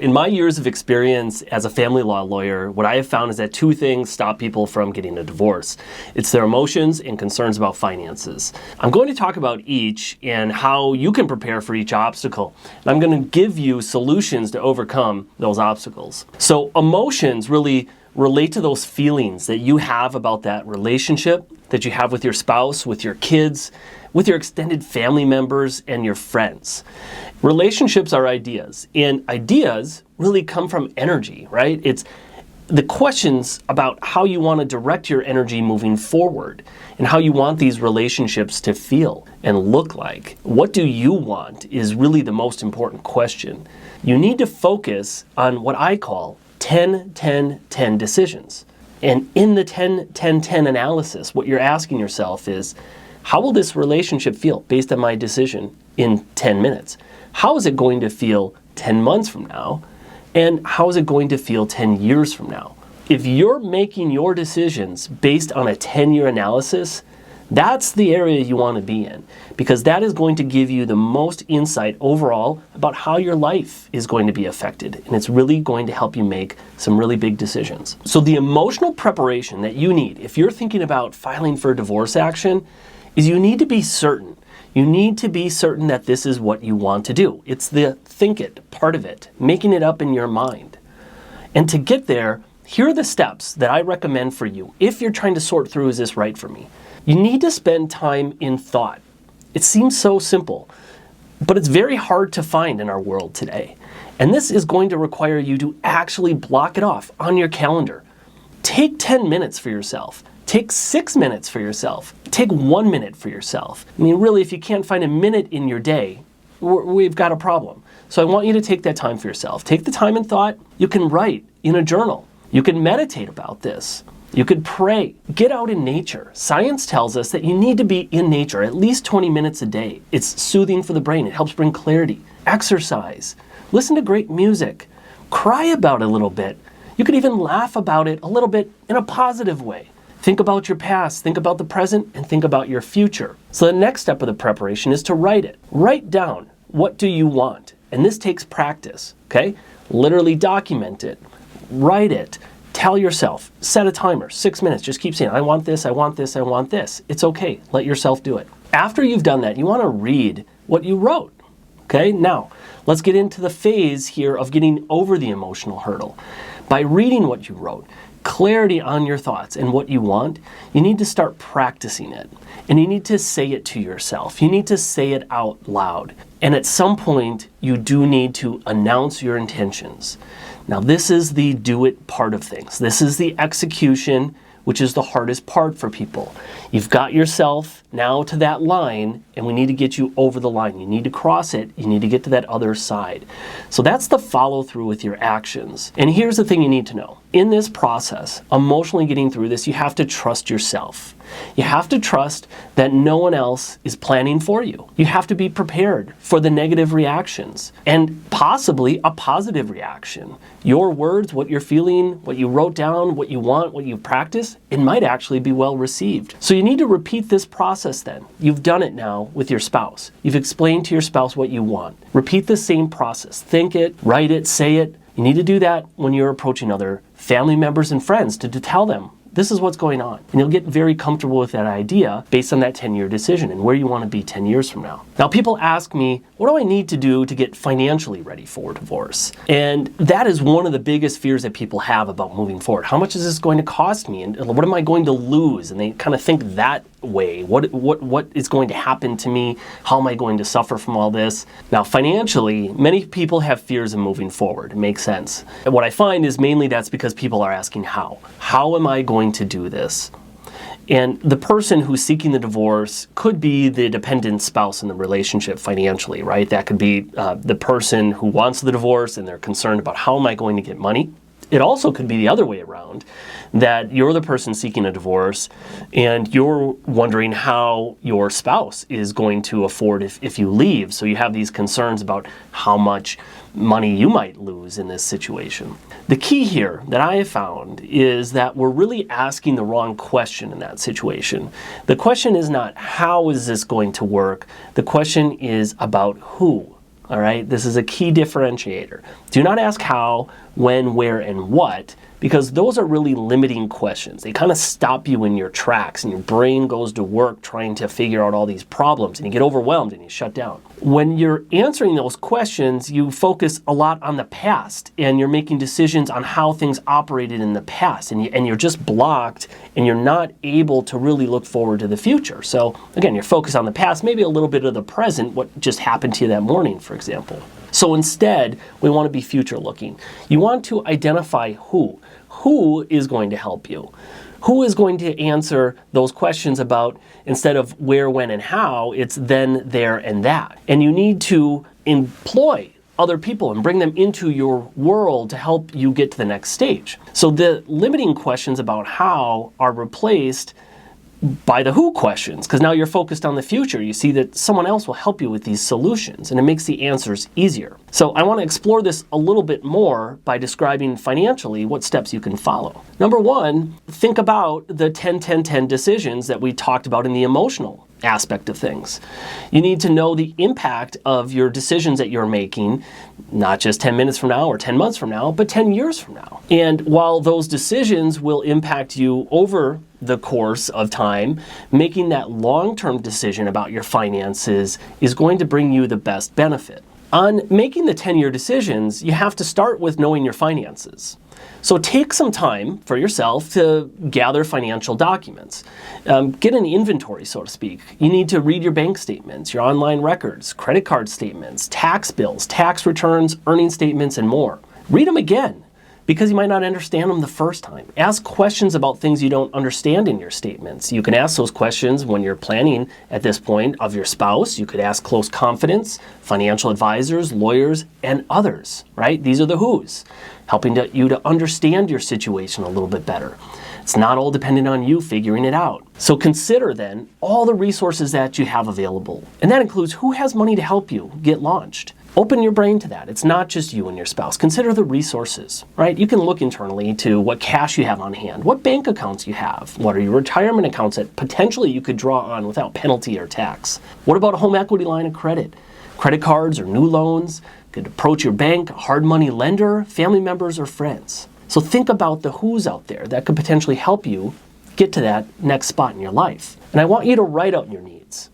In my years of experience as a family law lawyer, what I have found is that two things stop people from getting a divorce. It's their emotions and concerns about finances. I'm going to talk about each and how you can prepare for each obstacle. And I'm going to give you solutions to overcome those obstacles. So emotions really relate to those feelings that you have about that relationship that you have with your spouse, with your kids, with your extended family members, and your friends. Relationships are ideas, and ideas really come from energy, right? It's the questions about how you want to direct your energy moving forward and how you want these relationships to feel and look like. What do you want is really the most important question. You need to focus on what I call 10-10-10 decisions. And in the 10-10-10 analysis, what you're asking yourself is, how will this relationship feel based on my decision in 10 minutes? How is it going to feel 10 months from now? And how is it going to feel 10 years from now? If you're making your decisions based on a 10-year analysis, that's the area you want to be in, because that is going to give you the most insight overall about how your life is going to be affected, and it's really going to help you make some really big decisions. So the emotional preparation that you need if you're thinking about filing for divorce action is you need to be certain. You need to be certain that this is what you want to do. It's the think it part of it, making it up in your mind. And to get there, here are the steps that I recommend for you if you're trying to sort through, is this right for me? You need to spend time in thought. It seems so simple, but it's very hard to find in our world today. And this is going to require you to actually block it off on your calendar. Take 10 minutes for yourself. Take 6 minutes for yourself. Take 1 minute for yourself. I mean, really, if you can't find a minute in your day, we've got a problem. So I want you to take that time for yourself. Take the time in thought. You can write in a journal. You can meditate about this. You could pray. Get out in nature. Science tells us that you need to be in nature at least 20 minutes a day. It's soothing for the brain. It helps bring clarity. Exercise. Listen to great music. Cry about it a little bit. You could even laugh about it a little bit in a positive way. Think about your past, think about the present, and think about your future. So the next step of the preparation is to write it. Write down, what do you want? And this takes practice, okay? Literally document it. Write it. Tell yourself, set a timer, 6 minutes, just keep saying, I want this, I want this, I want this. It's okay, let yourself do it. After you've done that, you want to read what you wrote, okay? Now, let's get into the phase here of getting over the emotional hurdle. By reading what you wrote, clarity on your thoughts and what you want, you need to start practicing it. And you need to say it to yourself. You need to say it out loud. And at some point, you do need to announce your intentions. Now, this is the do it part of things. This is the execution, which is the hardest part for people. You've got yourself now to that line, and we need to get you over the line. You need to cross it. You need to get to that other side. So that's the follow through with your actions. And here's the thing you need to know. In this process, emotionally getting through this, you have to trust yourself. You have to trust that no one else is planning for you. You have to be prepared for the negative reactions and possibly a positive reaction. Your words, what you're feeling, what you wrote down, what you want, what you practice, it might actually be well received. So you need to repeat this process then. You've done it now with your spouse. You've explained to your spouse what you want. Repeat the same process. Think it, write it, say it. You need to do that when you're approaching other family members and friends to tell them this is what's going on. And you'll get very comfortable with that idea based on that 10-year decision and where you want to be 10 years from now. Now, people ask me, what do I need to do to get financially ready for divorce? And that is one of the biggest fears that people have about moving forward. How much is this going to cost me? And what am I going to lose? And they kind of think that way. What is going to happen to me? How am I going to suffer from all this? Now, financially, many people have fears of moving forward. It makes sense. And what I find is mainly that's because people are asking how. How am I going to do this? And the person who's seeking the divorce could be the dependent spouse in the relationship financially, right? That could be the person who wants the divorce and they're concerned about how am I going to get money. It also could be the other way around, that you're the person seeking a divorce and you're wondering how your spouse is going to afford if you leave. So you have these concerns about how much money you might lose in this situation. The key here that I have found is that we're really asking the wrong question in that situation. The question is not how is this going to work? The question is about who. all right? This is a key differentiator. Do not ask how, when, where, and what, because those are really limiting questions. They kind of stop you in your tracks and your brain goes to work trying to figure out all these problems and you get overwhelmed and you shut down. When you're answering those questions, you focus a lot on the past and you're making decisions on how things operated in the past, and you're just blocked and you're not able to really look forward to the future. So again, you're focused on the past, maybe a little bit of the present, what just happened to you that morning, for example. So instead, we want to be future looking. You want to identify who. Who is going to help you? Who is going to answer those questions about, instead of where, when, and how, it's then, there, and that. And you need to employ other people and bring them into your world to help you get to the next stage. So the limiting questions about how are replaced by the who questions, because now you're focused on the future. You see that someone else will help you with these solutions, and it makes the answers easier. So I want to explore this a little bit more by describing financially what steps you can follow. Number one, think about the 10-10-10 decisions that we talked about in the emotional aspect of things. You need to know the impact of your decisions that you're making, not just 10 minutes from now or 10 months from now, but 10 years from now. And while those decisions will impact you over the course of time, making that long-term decision about your finances is going to bring you the best benefit. On making the 10-year decisions, you have to start with knowing your finances. So take some time for yourself to gather financial documents. Get an inventory, so to speak. You need to read your bank statements, your online records, credit card statements, tax bills, tax returns, earning statements, and more. Read them again, because you might not understand them the first time. Ask questions about things you don't understand in your statements. You can ask those questions when you're planning at this point of your spouse. You could ask close confidants, financial advisors, lawyers, and others, right? These are the who's, helping you to understand your situation a little bit better. It's not all dependent on you figuring it out. So consider then all the resources that you have available. And that includes who has money to help you get launched. Open your brain to that. It's not just you and your spouse. Consider the resources, right? You can look internally to what cash you have on hand, what bank accounts you have, what are your retirement accounts that potentially you could draw on without penalty or tax. What about a home equity line of credit? Credit cards or new loans? You could approach your bank, hard money lender, family members, or friends. So think about the who's out there that could potentially help you get to that next spot in your life. And I want you to write out your needs.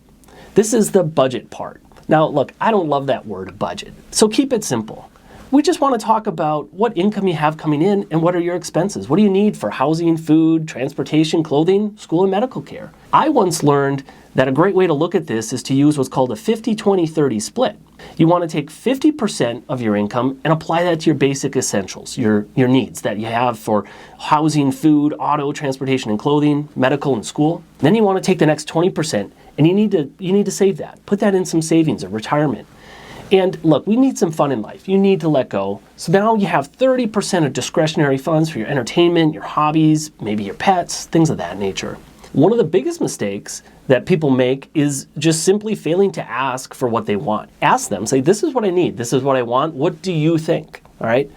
This is the budget part. Now, look, I don't love that word budget, so keep it simple. We just want to talk about what income you have coming in and what are your expenses. What do you need for housing, food, transportation, clothing, school, and medical care? I once learned that a great way to look at this is to use what's called a 50-20-30 split. You want to take 50% of your income and apply that to your basic essentials, your needs that you have for housing, food, auto, transportation, and clothing, medical, and school. Then you want to take the next 20% and you need to save that. Put that in some savings or retirement. And look, we need some fun in life. You need to let go. So now you have 30% of discretionary funds for your entertainment, your hobbies, maybe your pets, things of that nature. One of the biggest mistakes that people make is just simply failing to ask for what they want. Ask them, say, this is what I need, this is what I want, what do you think? All right?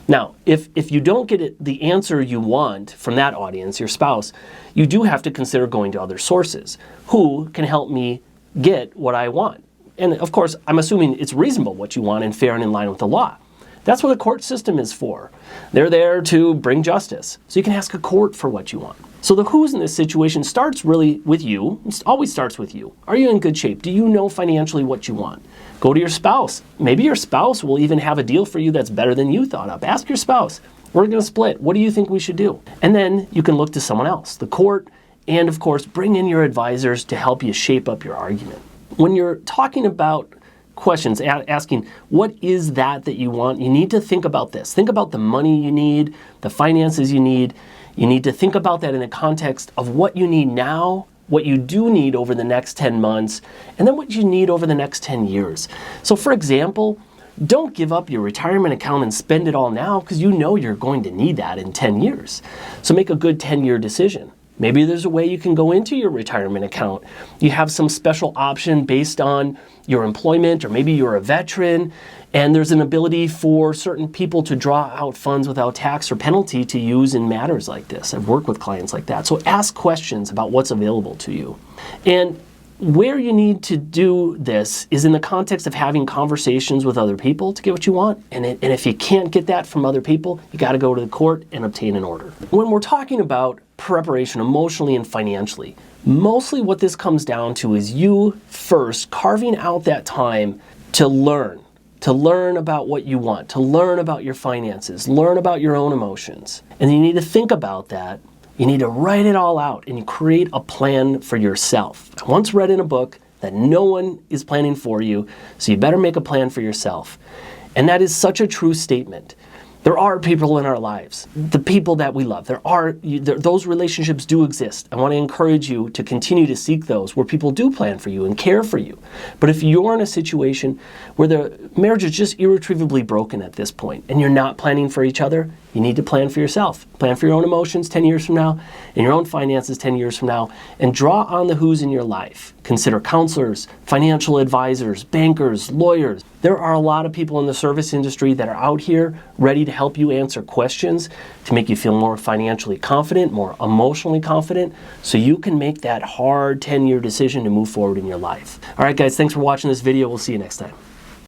Now, if you don't get the answer you want from that audience, your spouse, you do have to consider going to other sources. Who can help me get what I want? And of course, I'm assuming it's reasonable what you want and fair and in line with the law. That's what the court system is for. They're there to bring justice. So you can ask a court for what you want. So the who's in this situation starts really with you. It always starts with you. Are you in good shape? Do you know financially what you want? Go to your spouse. Maybe your spouse will even have a deal for you that's better than you thought of. Ask your spouse. We're going to split. What do you think we should do? And then you can look to someone else, the court, and of course, bring in your advisors to help you shape up your argument. When you're talking about questions, asking what is that you want, you need to think about this. Think about the money you need, the finances you need. You need to think about that in the context of what you need now, what you do need over the next 10 months, and then what you need over the next 10 years. So for example, don't give up your retirement account and spend it all now because you know you're going to need that in 10 years. So make a good 10-year decision. Maybe there's a way you can go into your retirement account. You have some special option based on your employment, or maybe you're a veteran, and there's an ability for certain people to draw out funds without tax or penalty to use in matters like this. I've worked with clients like that. So ask questions about what's available to you. And where you need to do this is in the context of having conversations with other people to get what you want. And if you can't get that from other people, you got to go to the court and obtain an order. When we're talking about preparation emotionally and financially, mostly what this comes down to is you first carving out that time to learn about what you want, to learn about your finances, learn about your own emotions. And you need to think about that. You need to write it all out and you create a plan for yourself. I once read in a book that no one is planning for you, so you better make a plan for yourself. And that is such a true statement. There are people in our lives, the people that we love. Those relationships do exist. I want to encourage you to continue to seek those where people do plan for you and care for you. But if you're in a situation where the marriage is just irretrievably broken at this point and you're not planning for each other, you need to plan for yourself. Plan for your own emotions 10 years from now and your own finances 10 years from now, and draw on the who's in your life. Consider counselors, financial advisors, bankers, lawyers. There are a lot of people in the service industry that are out here ready to help you answer questions to make you feel more financially confident, more emotionally confident, so you can make that hard 10-year decision to move forward in your life. All right, guys, thanks for watching this video. We'll see you next time.